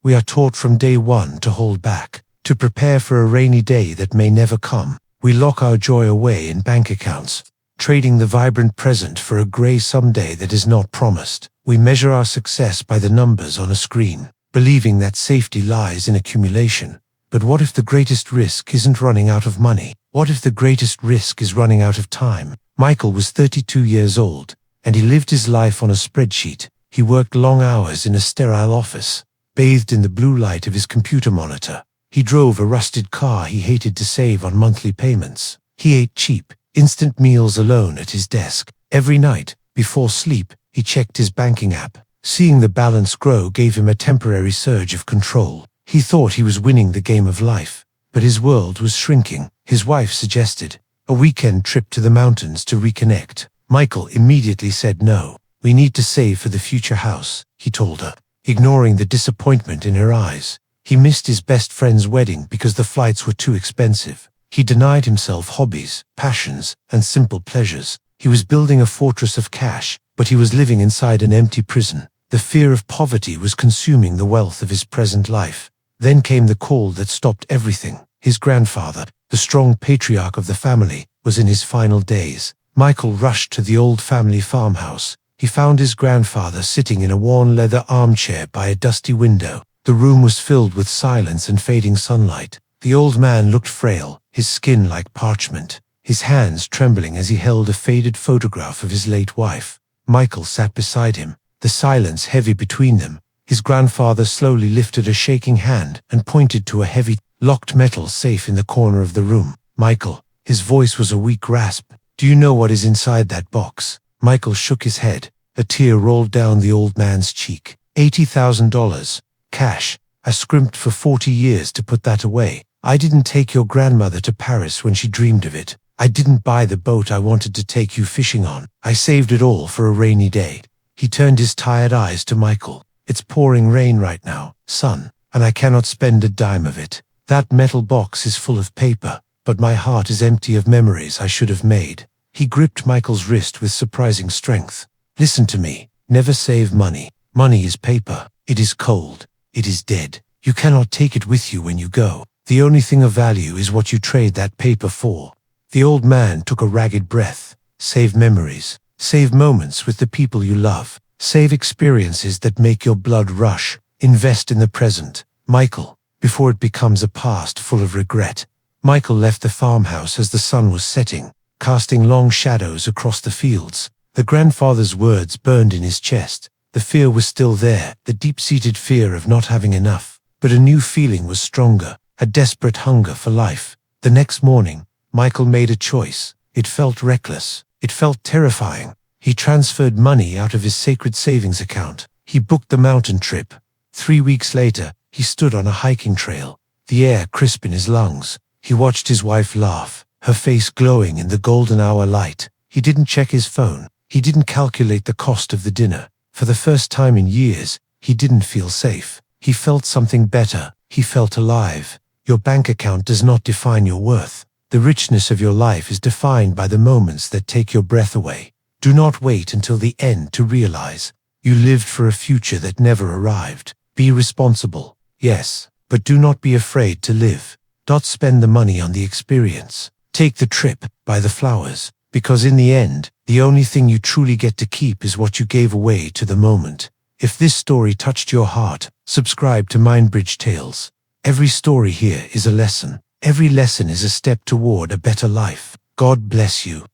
We are taught from day one to hold back, to prepare for a rainy day that may never come. We lock our joy away in bank accounts, trading the vibrant present for a gray someday that is not promised. We measure our success by the numbers on a screen, believing that safety lies in accumulation. But what if the greatest risk isn't running out of money? What if the greatest risk is running out of time? Michael was 32 years old, and he lived his life on a spreadsheet. He worked long hours in a sterile office, bathed in the blue light of his computer monitor. He drove a rusted car he hated to save on monthly payments. He ate cheap, instant meals alone at his desk. Every night, before sleep, he checked his banking app. Seeing the balance grow gave him a temporary surge of control. He thought he was winning the game of life, but his world was shrinking. His wife suggested a weekend trip to the mountains to reconnect. Michael immediately said no. "We need to save for the future house," he told her, ignoring the disappointment in her eyes. He missed his best friend's wedding because the flights were too expensive. He denied himself hobbies, passions, and simple pleasures. He was building a fortress of cash, but he was living inside an empty prison. The fear of poverty was consuming the wealth of his present life. Then came the call that stopped everything. His grandfather, the strong patriarch of the family, was in his final days. Michael rushed to the old family farmhouse. He found his grandfather sitting in a worn leather armchair by a dusty window. The room was filled with silence and fading sunlight. The old man looked frail, his skin like parchment, his hands trembling as he held a faded photograph of his late wife. Michael sat beside him, the silence heavy between them. His grandfather slowly lifted a shaking hand and pointed to a heavy, locked metal safe in the corner of the room. "Michael," his voice was a weak rasp, "do you know what is inside that box?" Michael shook his head. A tear rolled down the old man's cheek. $80,000. Cash. I scrimped for 40 years to put that away. I didn't take your grandmother to Paris when she dreamed of it. I didn't buy the boat I wanted to take you fishing on. I saved it all for a rainy day. He turned his tired eyes to Michael. "It's pouring rain right now, son, and I cannot spend a dime of it. That metal box is full of paper, but my heart is empty of memories I should have made." He gripped Michael's wrist with surprising strength. "Listen to me. Never save money. Money is paper. It is cold. It is dead. You cannot take it with you when you go. The only thing of value is what you trade that paper for." The old man took a ragged breath. "Save memories. Save moments with the people you love. Save experiences that make your blood rush. Invest in the present, Michael, before it becomes a past full of regret." Michael left the farmhouse as the sun was setting, casting long shadows across the fields. The grandfather's words burned in his chest. The fear was still there, the deep-seated fear of not having enough. But a new feeling was stronger, a desperate hunger for life. The next morning, Michael made a choice. It felt reckless. It felt terrifying. He transferred money out of his sacred savings account. He booked the mountain trip. 3 weeks later, he stood on a hiking trail, the air crisp in his lungs. He watched his wife laugh, her face glowing in the golden hour light. He didn't check his phone. He didn't calculate the cost of the dinner. For the first time in years, he didn't feel safe. He felt something better. He felt alive. Your bank account does not define your worth. The richness of your life is defined by the moments that take your breath away. Do not wait until the end to realize you lived for a future that never arrived. Be responsible, yes, but do not be afraid to live. Don't spend the money on the experience. Take the trip, buy the flowers, because in the end, the only thing you truly get to keep is what you gave away to the moment. If this story touched your heart, subscribe to MindBridge Tales. Every story here is a lesson. Every lesson is a step toward a better life. God bless you.